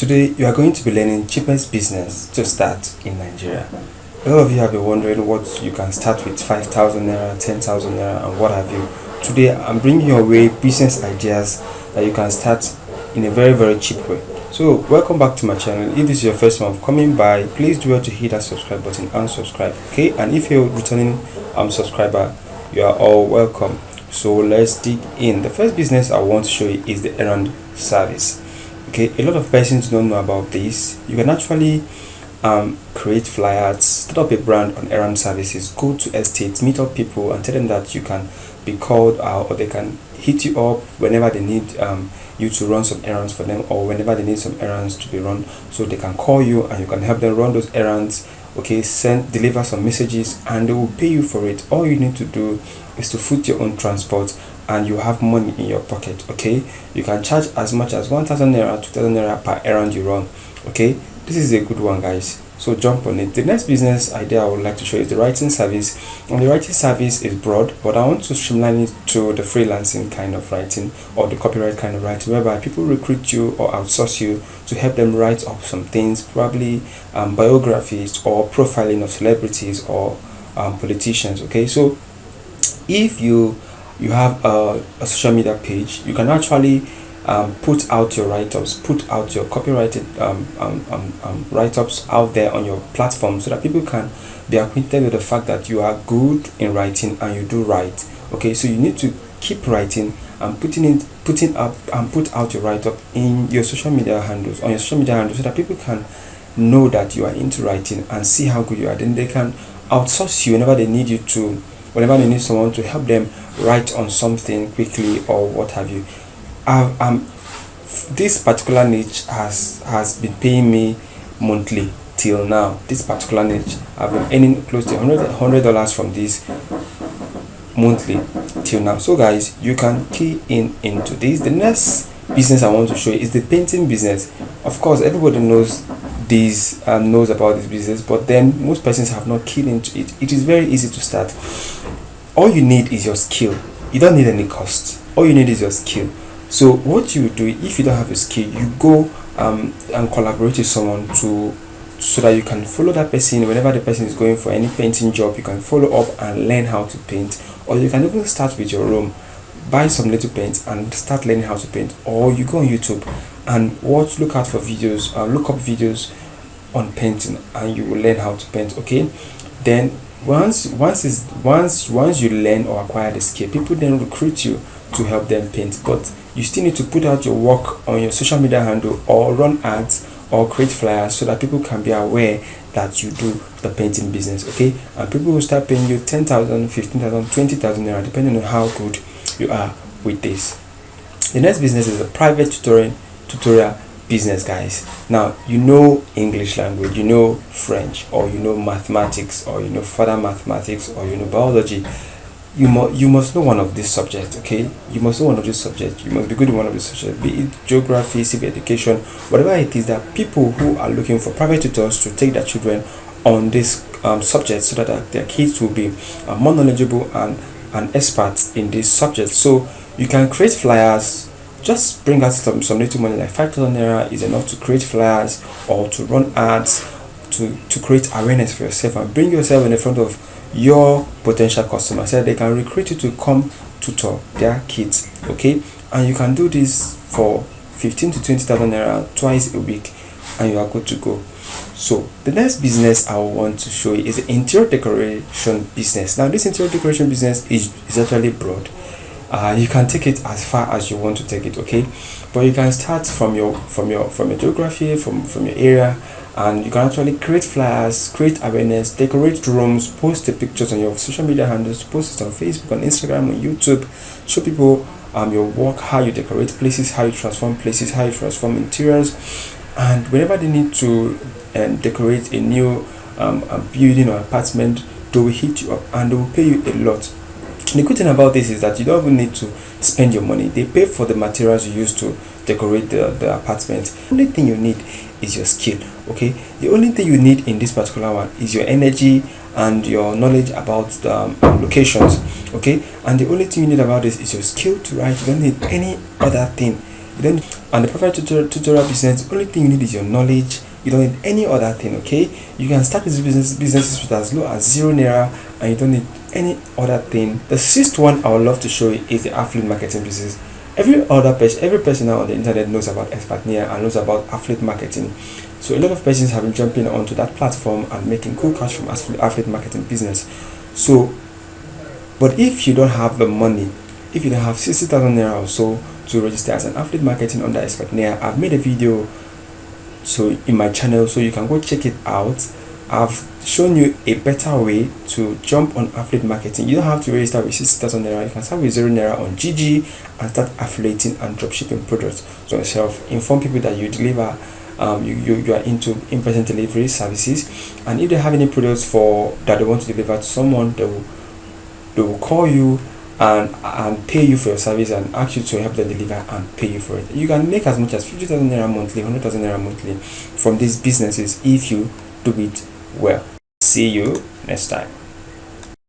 Today you are going to be learning cheapest business to start in Nigeria. A lot of you have been wondering what you can start with 5,000 naira, 10,000 naira and what have you. Today I'm bringing your way business ideas that you can start in a very cheap way. So welcome back to my channel. If this is your first time of coming by, please do well to hit that subscribe button and subscribe, okay? And if you're a returning subscriber, you are all welcome. So let's dig in. The first business I want to show you is the errand service. Okay, a lot of persons don't know about this. You can actually create flyers, start up a brand on errand services, go to estates, meet up people and tell them that you can be called or they can hit you up whenever they need you to run some errands for them, or whenever they need some errands to be run. So they can call you and you can help them run those errands. Okay, deliver some messages and they will pay you for it. All you need to do is to foot your own transport and you have money in your pocket. Okay, you can charge as much as 1,000 naira, 2,000 naira per errand you run. Okay, this is a good one, guys, so jump on it. The next business idea I would like to show is the writing service. And the writing service is broad, but I want to streamline it to the freelancing kind of writing or the copyright kind of writing, whereby people recruit you or outsource you to help them write up some things, probably biographies or profiling of celebrities or politicians. Okay, so if you have a social media page, you can actually put out your write-ups, put out your copyrighted write-ups out there on your platform, so that people can be acquainted with the fact that you are good in writing and you do write. Okay, so you need to keep writing and putting out your write-up in your social media handles, on your social media handles, so that people can know that you are into writing and see how good you are. Then they can outsource you whenever they need someone to help them write on something quickly or what have you. This particular niche has been paying me monthly till now. This particular niche, I've been earning close to $100 from this monthly till now. So guys, you can key into this. The next business I want to show you is the painting business. Of course, everybody knows this knows about this business, but then most persons have not keyed into it. It is very easy to start. All you need is your skill. You don't need any cost. All you need is your skill. So what you do, if you don't have a skill, you go and collaborate with someone so that you can follow that person whenever the person is going for any painting job. You can follow up and learn how to paint, or you can even start with your room, buy some little paint and start learning how to paint. Or you go on YouTube and look out for videos, look up videos on painting, and you will learn how to paint. Okay, then once you learn or acquire the skill, people then recruit you to help them paint. But you still need to put out your work on your social media handle or run ads or create flyers so that people can be aware that you do the painting business. Okay, and people will start paying you 10,000, 15,000, 20,000 naira depending on how good you are with this. The next business is a private tutorial business, guys. Now you know English language, you know French, or you know mathematics, or you know further mathematics, or you know biology. You must know one of these subjects. Okay, you must know one of these subjects. You must be good in one of these subjects, be it geography, civic education, whatever it is. That people who are looking for private tutors to take their children on this subject, so that their kids will be more knowledgeable and experts in this subject. So you can create flyers. Just bring out some little money, like 5,000 naira is enough to create flyers or to run ads, to create awareness for yourself and bring yourself in the front of your potential customers so that they can recruit you to come tutor their kids. Okay, and you can do this for 15 to 20,000 naira twice a week and you are good to go. So the next business I want to show you is the interior decoration business. Now this interior decoration business is actually broad. You can take it as far as you want to take it. Okay, but you can start from your geography, from your area, and you can actually create flyers, create awareness, decorate rooms, post the pictures on your social media handles, post it on Facebook, on Instagram, on YouTube, show people your work, how you decorate places, how you transform places, how you transform interiors. And whenever they need to decorate a new building or apartment, they will hit you up and they will pay you a lot. The good thing about this is that you don't even need to spend your money. They pay for the materials you use to decorate the apartment. The only thing you need is your skill. Okay, the only thing you need in this particular one is your energy and your knowledge about the locations. Okay, and the only thing you need about this is your skill to write. You don't need any other thing. And the perfect tutorial business, the only thing you need is your knowledge. You don't need any other thing. Okay, you can start this businesses with as low as 0 naira, and you don't need any other thing. The sixth one I would love to show you is the affiliate marketing business. Every person now on the internet knows about Expertnia and knows about affiliate marketing. So a lot of persons have been jumping onto that platform and making cool cash from affiliate marketing business. So, but if you don't have the money, if you don't have 60,000 naira or so to register as an affiliate marketing under Expertnia, I've made a video in my channel, so you can go check it out. I've shown you a better way to jump on affiliate marketing. You don't have to register with 60,000 naira. You can start with 0 naira on GG and start affiliating and dropshipping products to yourself. Inform people that you deliver, you are into in-person delivery services, and if they have any products that they want to deliver to someone, they will call you and pay you for your service and ask you to help them deliver and pay you for it. You can make as much as 50,000 naira monthly, 100,000 naira monthly from these businesses if you do it well. See you next time.